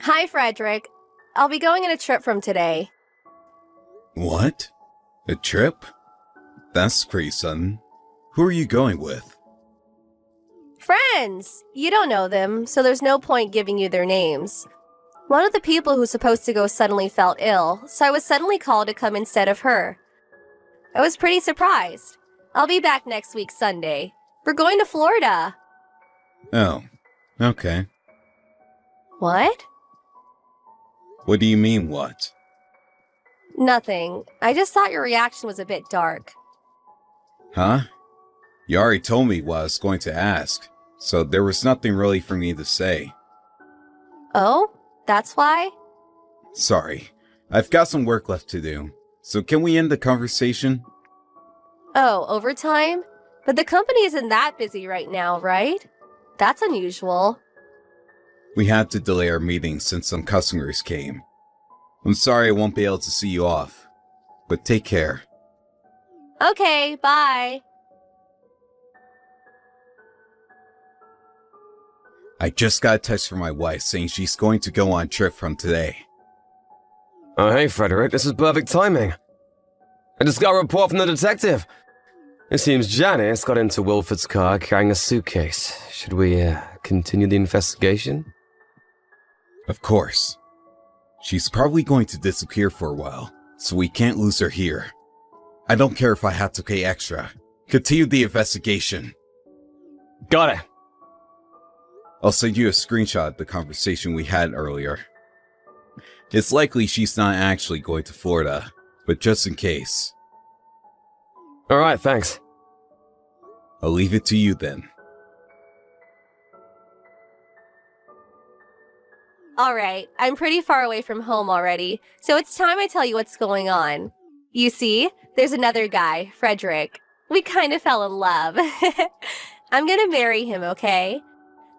Hi, Frederick. I'll be going on a trip from today. What? A trip? That's pretty sudden. Who are you going with? Friends! You don't know them, so there's no point giving you their names. One of the people who's supposed to go suddenly felt ill, so I was suddenly called to come instead of her. I was pretty surprised. I'll be back next week Sunday. We're going to Florida. Oh, okay. What? What do you mean, what? Nothing. I just thought your reaction was a bit dark. Huh? You already told me what I was going to ask, so there was nothing really for me to say. Oh? That's why? Sorry, I've got some work left to do, so can we end the conversation? Oh, overtime? But the company isn't that busy right now, right? That's unusual. We had to delay our meeting since some customers came. I'm sorry I won't be able to see you off, but take care. Okay, bye. I just got a text from my wife saying she's going to go on a trip from today. Oh, hey, Frederick, this is perfect timing. I just got a report from the detective. It seems Janice got into Wilford's car carrying a suitcase. Should we, continue the investigation? Of course. She's probably going to disappear for a while, so we can't lose her here. I don't care if I have to pay extra. Continue the investigation. Got it. I'll send you a screenshot of the conversation we had earlier. It's likely she's not actually going to Florida, but just in case. Alright, thanks. I'll leave it to you then. Alright, I'm pretty far away from home already, so it's time I tell you what's going on. You see, there's another guy, Frederick. We kind of fell in love. I'm gonna marry him, okay?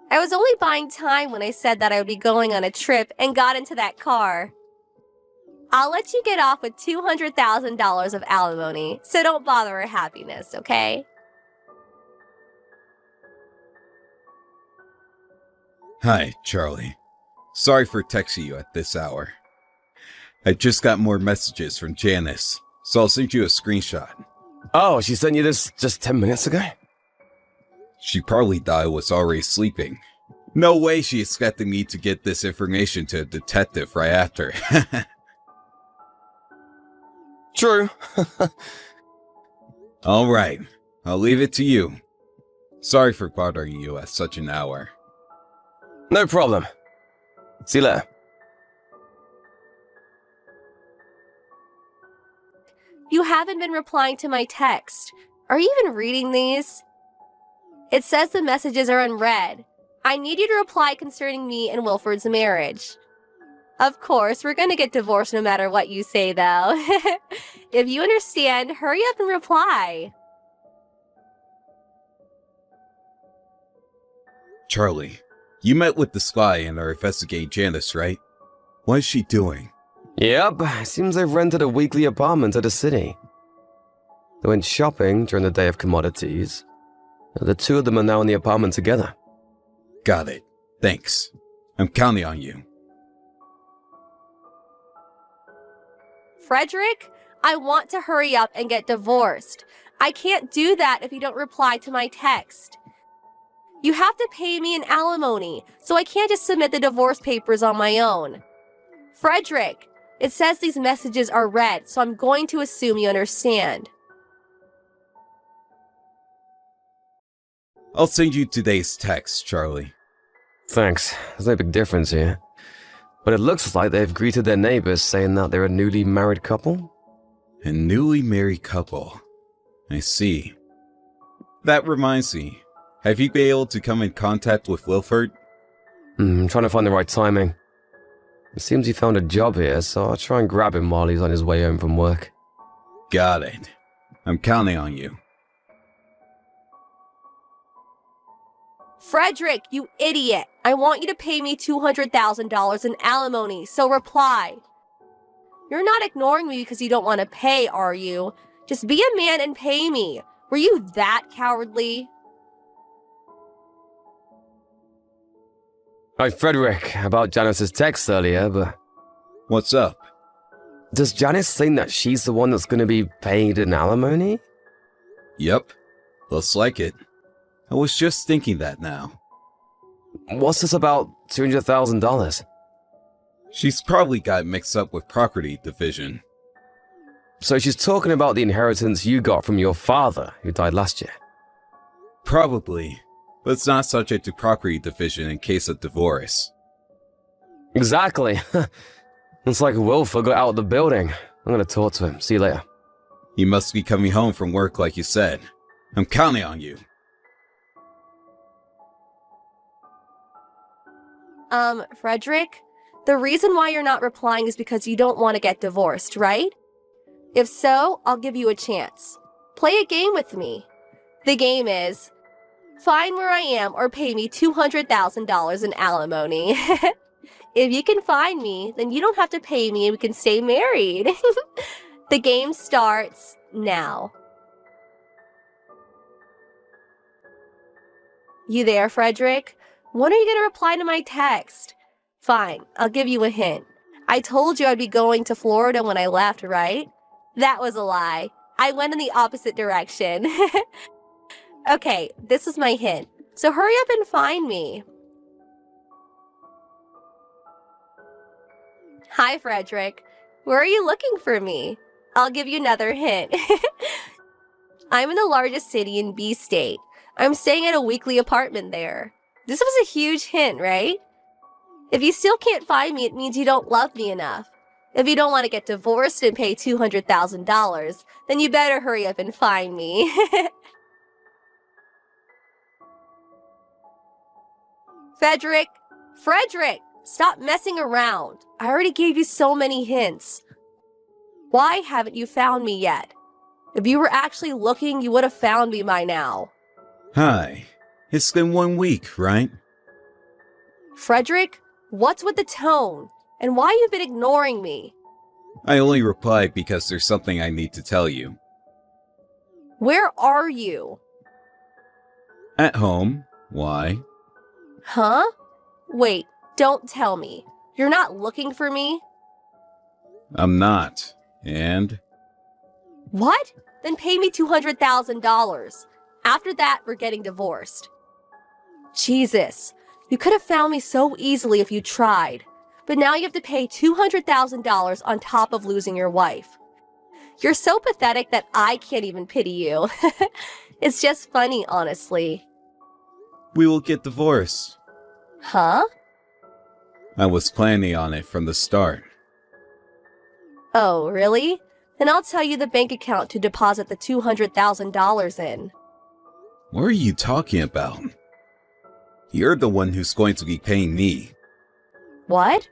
I was only buying time when I said that I would be going on a trip and got into that car. I'll let you get off with $200,000 of alimony, so don't bother her happiness, okay? Hi, Charlie. Sorry for texting you at this hour. I just got more messages from Janice, so I'll send you a screenshot. Oh, she sent you this just 10 minutes ago? She probably thought I was already sleeping. No way she expected me to get this information to a detective right after. True. Alright, I'll leave it to you. Sorry for bothering you at such an hour. No problem. See you later. You haven't been replying to my text. Are you even reading these? It says the messages are unread. I need you to reply concerning me and Wilford's marriage. Of course, we're gonna get divorced no matter what you say, though. If you understand, hurry up and reply. Charlie, you met with the spy and are investigating Janice, right? What is she doing? Yep, seems they've rented a weekly apartment at the city. They went shopping during the day of commodities. The two of them are now in the apartment together. Got it. Thanks. I'm counting on you. Frederick, I want to hurry up and get divorced. I can't do that if you don't reply to my text. You have to pay me an alimony, so I can't just submit the divorce papers on my own. Frederick, it says these messages are read, so I'm going to assume you understand. I'll send you today's text, Charlie. Thanks. There's no big difference here. But it looks like they've greeted their neighbors saying that they're a newly married couple. A newly married couple. I see. That reminds me. Have you been able to come in contact with Wilford? I'm trying to find the right timing. It seems he found a job here, so I'll try and grab him while he's on his way home from work. Got it. I'm counting on you. Frederick, you idiot! I want you to pay me $200,000 in alimony, so reply. You're not ignoring me because you don't want to pay, are you? Just be a man and pay me. Were you that cowardly? Hi, Frederick, about Janice's text earlier, but What's up? does Janice think that she's the one that's going to be paid in alimony? Yep. Looks like it. I was just thinking that now. What's this about $200,000? She's probably got mixed up with property division. So she's talking about the inheritance you got from your father, who died last year. Probably. But it's not subject to property division in case of divorce. Exactly. It's like Wilford got out of the building. I'm gonna talk to him. See you later. You must be coming home from work like you said. I'm counting on you. Frederick, the reason why you're not replying is because you don't want to get divorced, right? If so, I'll give you a chance. Play a game with me. The game is, find where I am or pay me $200,000 in alimony. If you can find me, then you don't have to pay me and we can stay married. The game starts now. You there, Frederick? When are you going to reply to my text? Fine, I'll give you a hint. I told you I'd be going to Florida when I left, right? That was a lie. I went in the opposite direction. Okay, this is my hint. So hurry up and find me. Hi, Frederick. Where are you looking for me? I'll give you another hint. I'm in the largest city in B State. I'm staying at a weekly apartment there. This was a huge hint, right? If you still can't find me, it means you don't love me enough. If you don't want to get divorced and pay $200,000, then you better hurry up and find me. Frederick! Frederick! Stop messing around. I already gave you so many hints. Why haven't you found me yet? If you were actually looking, you would have found me by now. Hi. It's been 1 week, right? Frederick, what's with the tone? And why you've been ignoring me? I only replied because there's something I need to tell you. Where are you? At home. Why? Huh? Wait, don't tell me. You're not looking for me? I'm not. And? What? Then pay me $200,000. After that, we're getting divorced. Jesus, you could have found me so easily if you tried. But now you have to pay $200,000 on top of losing your wife. You're so pathetic that I can't even pity you. It's just funny, honestly. We will get divorced. Huh? I was planning on it from the start. Oh, really? Then I'll tell you the bank account to deposit the $200,000 in. What are you talking about? You're the one who's going to be paying me. What?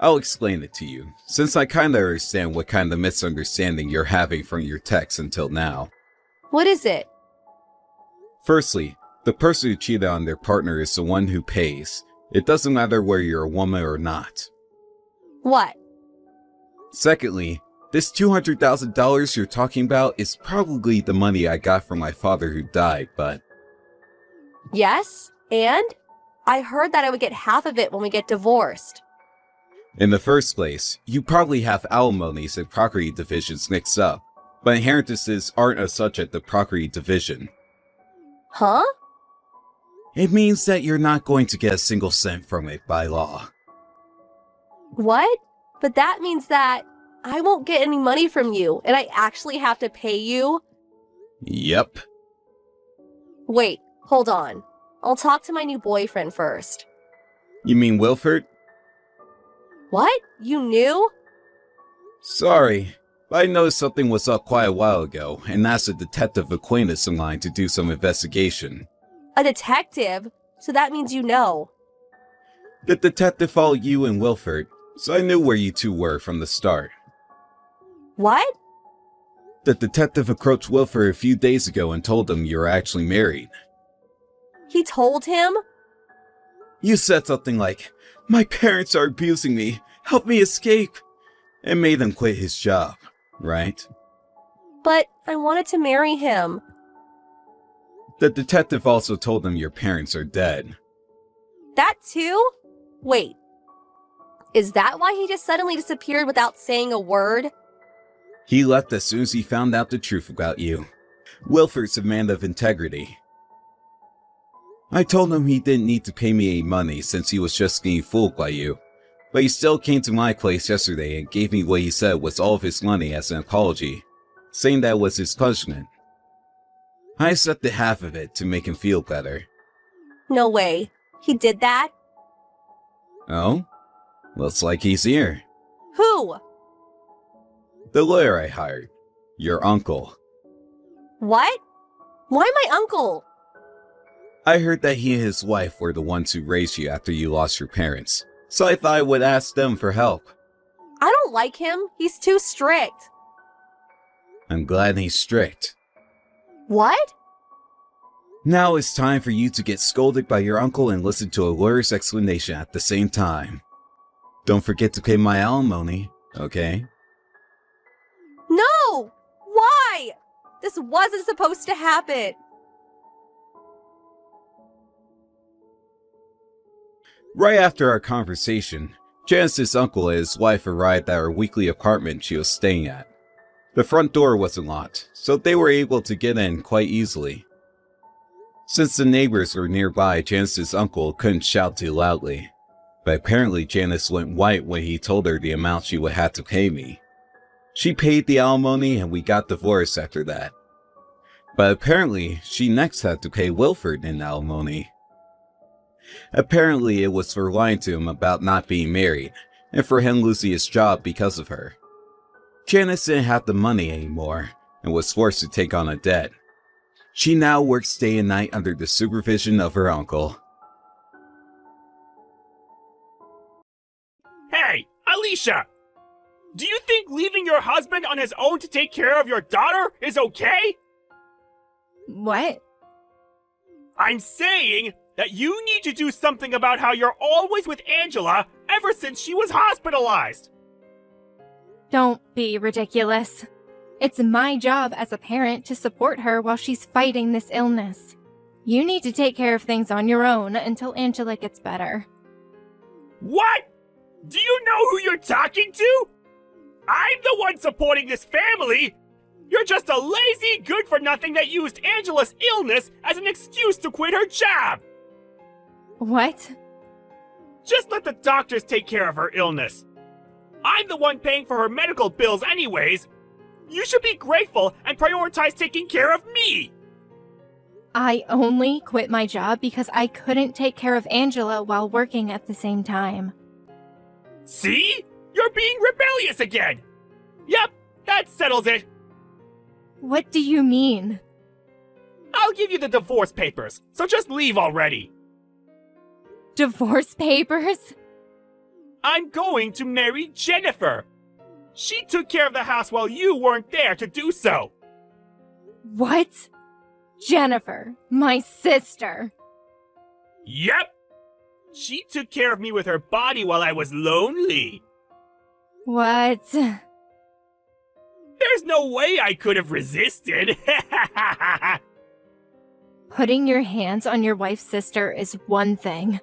I'll explain it to you, since I kinda understand what kind of misunderstanding you're having from your text until now. What is it? Firstly, the person who cheated on their partner is the one who pays. It doesn't matter whether you're a woman or not. What? Secondly, this $200,000 you're talking about is probably the money I got from my father who died, but... Yes? And? I heard that I would get half of it when we get divorced. In the first place, you probably have alimonies and property divisions mixed up, but inheritances aren't a subject of property division. Huh? It means that you're not going to get a single cent from it by law. What? But that means that I won't get any money from you, and I actually have to pay you? Yep. Wait, hold on. I'll talk to my new boyfriend first. You mean Wilford? What? You knew? Sorry, but I noticed something was up quite a while ago, and asked a detective acquaintance of mine to do some investigation. A detective? So that means you know. The detective followed you and Wilford, so I knew where you two were from the start. What? The detective approached Wilford a few days ago and told him you were actually married. He told him? You said something like, "My parents are abusing me, help me escape," and made him quit his job, right? But I wanted to marry him. The detective also told him your parents are dead. That too? Wait. Is that why he just suddenly disappeared without saying a word? He left as soon as he found out the truth about you. Wilford's a man of integrity. I told him he didn't need to pay me any money since he was just getting fooled by you. But he still came to my place yesterday and gave me what he said was all of his money as an apology, saying that was his punishment. I accepted half of it to make him feel better. No way. He did that? Oh? Looks like he's here. Who? The lawyer I hired. Your uncle. What? Why my uncle? I heard that he and his wife were the ones who raised you after you lost your parents, so I thought I would ask them for help. I don't like him. He's too strict. I'm glad he's strict. What? Now it's time for you to get scolded by your uncle and listen to a lawyer's explanation at the same time. Don't forget to pay my alimony, okay? No! Why? This wasn't supposed to happen. Right after our conversation, Janice's uncle and his wife arrived at our weekly apartment she was staying at. The front door wasn't locked, so they were able to get in quite easily. Since the neighbors were nearby, Janice's uncle couldn't shout too loudly, but apparently Janice went white when he told her the amount she would have to pay me. She paid the alimony and we got divorced after that. But apparently, she next had to pay Wilford in alimony. Apparently, it was for lying to him about not being married, and for him losing his job because of her. Janice didn't have the money anymore, and was forced to take on a debt. She now works day and night under the supervision of her uncle. Hey, Alicia! Do you think leaving your husband on his own to take care of your daughter is okay? What? I'm saying that you need to do something about how you're always with Angela ever since she was hospitalized. Don't be ridiculous. It's my job as a parent to support her while she's fighting this illness. You need to take care of things on your own until Angela gets better. What? Do you know who you're talking to? I'm the one supporting this family! You're just a lazy good-for-nothing that used Angela's illness as an excuse to quit her job! What? Just let the doctors take care of her illness. I'm the one paying for her medical bills anyways. You should be grateful and prioritize taking care of me! I only quit my job because I couldn't take care of Angela while working at the same time. See? You're being rebellious again! Yep, that settles it. What do you mean? I'll give you the divorce papers, so just leave already. Divorce papers? I'm going to marry Jennifer. She took care of the house while you weren't there to do so. What? Jennifer, my sister. Yep. She took care of me with her body while I was lonely. What? There's no way I could have resisted. Putting your hands on your wife's sister is one thing.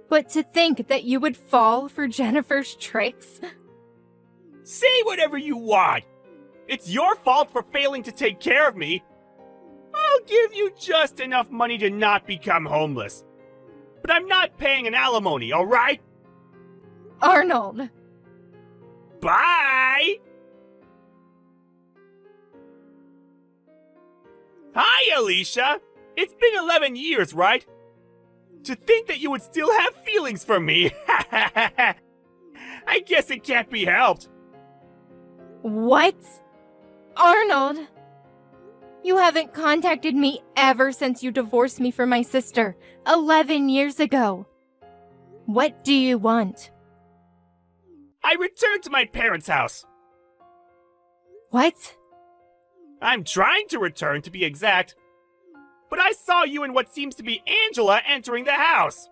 But to think that you would fall for Jennifer's tricks? Say whatever you want. It's your fault for failing to take care of me. I'll give you just enough money to not become homeless. But I'm not paying an alimony, alright? Arnold! Bye! Hi, Alicia! It's been 11 years, right? To think that you would still have feelings for me! I guess it can't be helped. What? Arnold! You haven't contacted me ever since you divorced me from my sister 11 years ago. What do you want? I returned to my parents' house. What? I'm trying to return, to be exact. But I saw you and what seems to be Angela entering the house.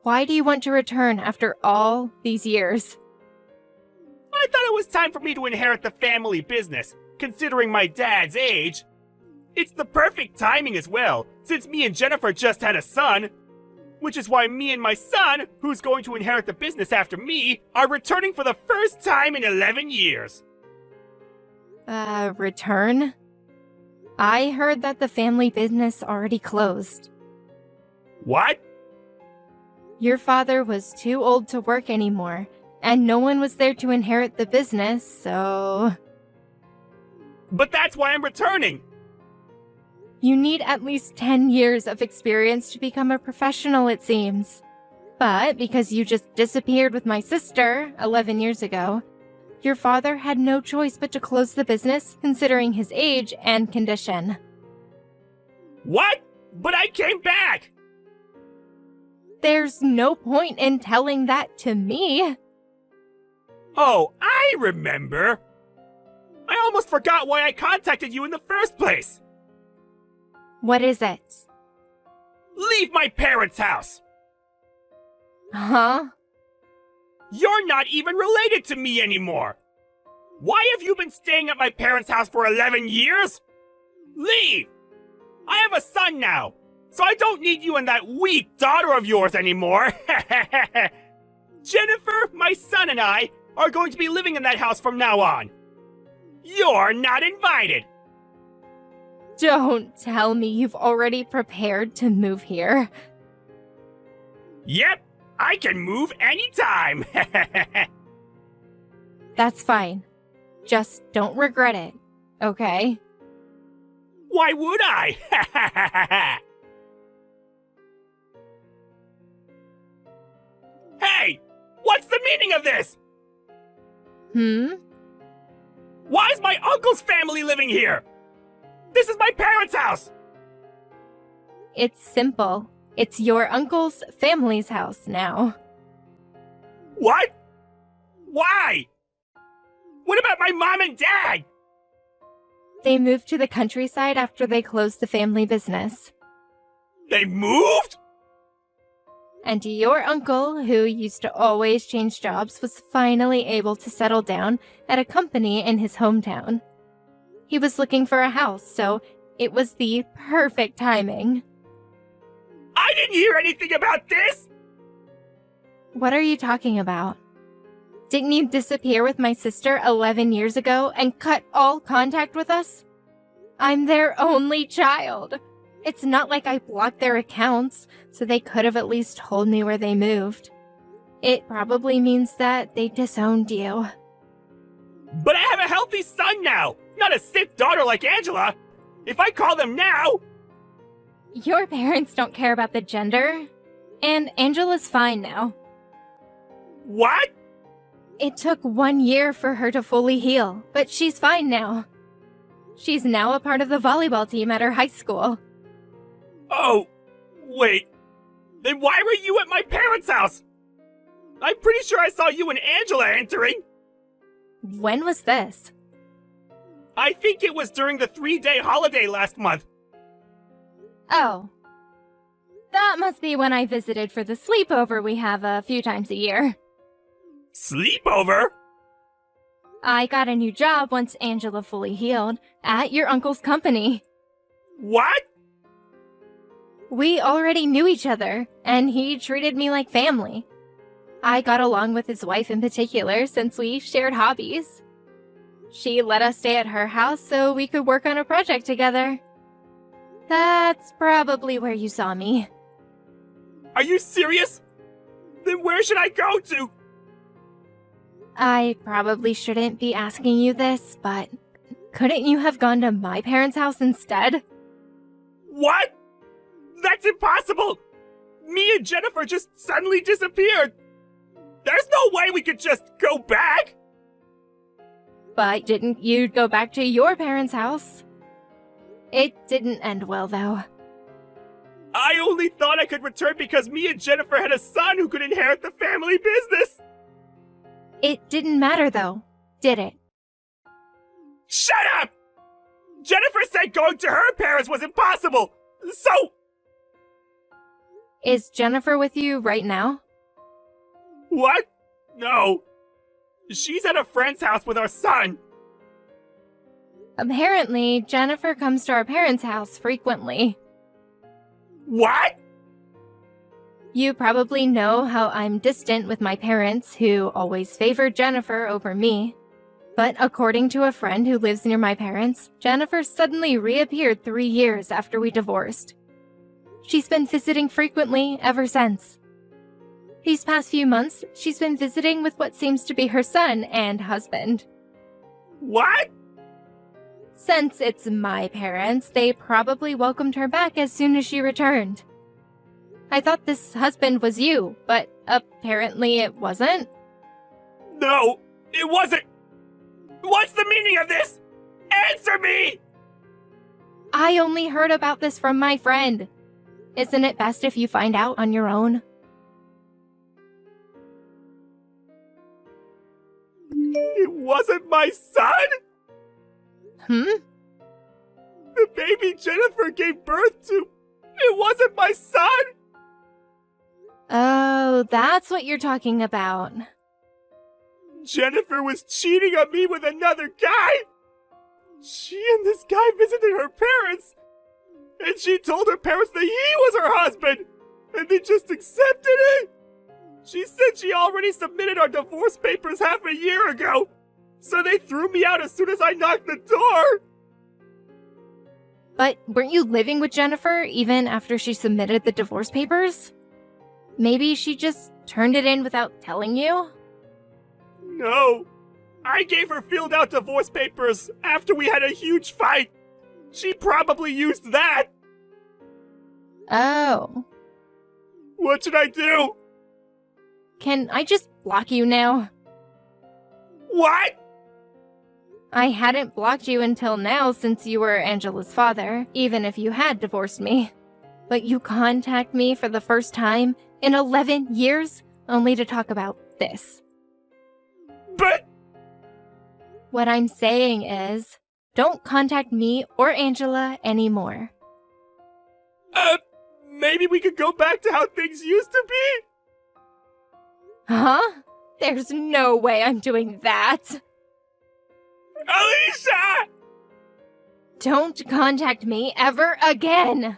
Why do you want to return after all these years? I thought it was time for me to inherit the family business, considering my dad's age. It's the perfect timing as well, since me and Jennifer just had a son. Which is why me and my son, who's going to inherit the business after me, are returning for the first time in 11 years. Return? I heard that the family business already closed. What? Your father was too old to work anymore, and no one was there to inherit the business, so... But that's why I'm returning. You need at least 10 years of experience to become a professional, it seems. But because you just disappeared with my sister 11 years ago, your father had no choice but to close the business, considering his age and condition. What? But I came back! There's no point in telling that to me. Oh, I remember! I almost forgot why I contacted you in the first place! What is it? Leave my parents' house! Huh? You're not even related to me anymore! Why have you been staying at my parents' house for 11 years? Leave! I have a son now, so I don't need you and that weak daughter of yours anymore! Jennifer, my son, and I are going to be living in that house from now on. You're not invited! Don't tell me you've already prepared to move here. Yep, I can move anytime! That's fine. Just don't regret it, okay? Why would I? Hey! What's the meaning of this? Why is my uncle's family living here? This is my parents' house! It's simple. It's your uncle's family's house now. What? Why? What about my mom and dad? They moved to the countryside after they closed the family business. They moved? And your uncle, who used to always change jobs, was finally able to settle down at a company in his hometown. He was looking for a house, so it was the perfect timing. I didn't hear anything about this! What are you talking about? Didn't you disappear with my sister 11 years ago and cut all contact with us? I'm their only child. It's not like I blocked their accounts, so they could have at least told me where they moved. It probably means that they disowned you. But I have a healthy son now, not a sick daughter like Angela. If I call them now... Your parents don't care about the gender, and Angela's fine now. What? It took 1 year for her to fully heal, but she's fine now. She's now a part of the volleyball team at her high school. Oh, wait. Then why were you at my parents' house? I'm pretty sure I saw you and Angela entering. When was this? I think it was during the 3-day holiday last month. Oh. That must be when I visited for the sleepover we have a few times a year. Sleepover? I got a new job once Angela fully healed, at your uncle's company. What? We already knew each other, and he treated me like family. I got along with his wife in particular since we shared hobbies. She let us stay at her house so we could work on a project together. That's probably where you saw me. Are you serious? Then where should I go to? I probably shouldn't be asking you this, but couldn't you have gone to my parents' house instead? What? That's impossible! Me and Jennifer just suddenly disappeared! There's no way we could just go back! But didn't you go back to your parents' house? It didn't end well, though. I only thought I could return because me and Jennifer had a son who could inherit the family business! It didn't matter, though, did it? Shut up! Jennifer said going to her parents was impossible! So... Is Jennifer with you right now? What? No. She's at a friend's house with our son. Apparently, Jennifer comes to our parents' house frequently. What? You probably know how I'm distant with my parents, who always favored Jennifer over me. But according to a friend who lives near my parents, Jennifer suddenly reappeared 3 years after we divorced. She's been visiting frequently ever since. These past few months, she's been visiting with what seems to be her son and husband. What? Since it's my parents, they probably welcomed her back as soon as she returned. I thought this husband was you, but apparently it wasn't. No, it wasn't. What's the meaning of this? Answer me! I only heard about this from my friend. Isn't it best if you find out on your own? It wasn't my son? The baby Jennifer gave birth to, it wasn't my son? Oh, that's what you're talking about. Jennifer was cheating on me with another guy! She and this guy visited her parents, and she told her parents that he was her husband, and they just accepted it! She said she already submitted our divorce papers half a year ago, so they threw me out as soon as I knocked the door! But weren't you living with Jennifer even after she submitted the divorce papers? Maybe she just turned it in without telling you? No. I gave her filled out divorce papers after we had a huge fight. She probably used that. Oh. What should I do? Can I just block you now? What? I hadn't blocked you until now since you were Angela's father, even if you had divorced me. But you contact me for the first time in 11 years only to talk about this. But... What I'm saying is, don't contact me or Angela anymore. Maybe we could go back to how things used to be? Huh? There's no way I'm doing that. Alicia! Don't contact me ever again.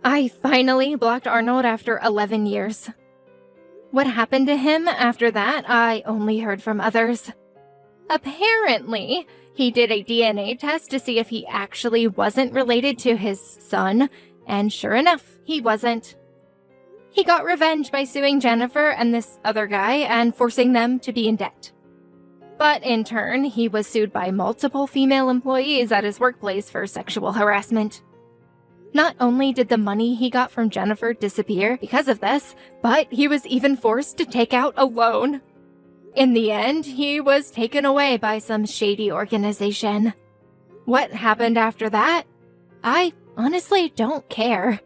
I finally blocked Arnold after 11 years. What happened to him after that, I only heard from others. Apparently, he did a DNA test to see if he actually wasn't related to his son, and sure enough, he wasn't. He got revenge by suing Jennifer and this other guy and forcing them to be in debt. But in turn, he was sued by multiple female employees at his workplace for sexual harassment. Not only did the money he got from Jennifer disappear because of this, but he was even forced to take out a loan. In the end, he was taken away by some shady organization. What happened after that? I honestly don't care.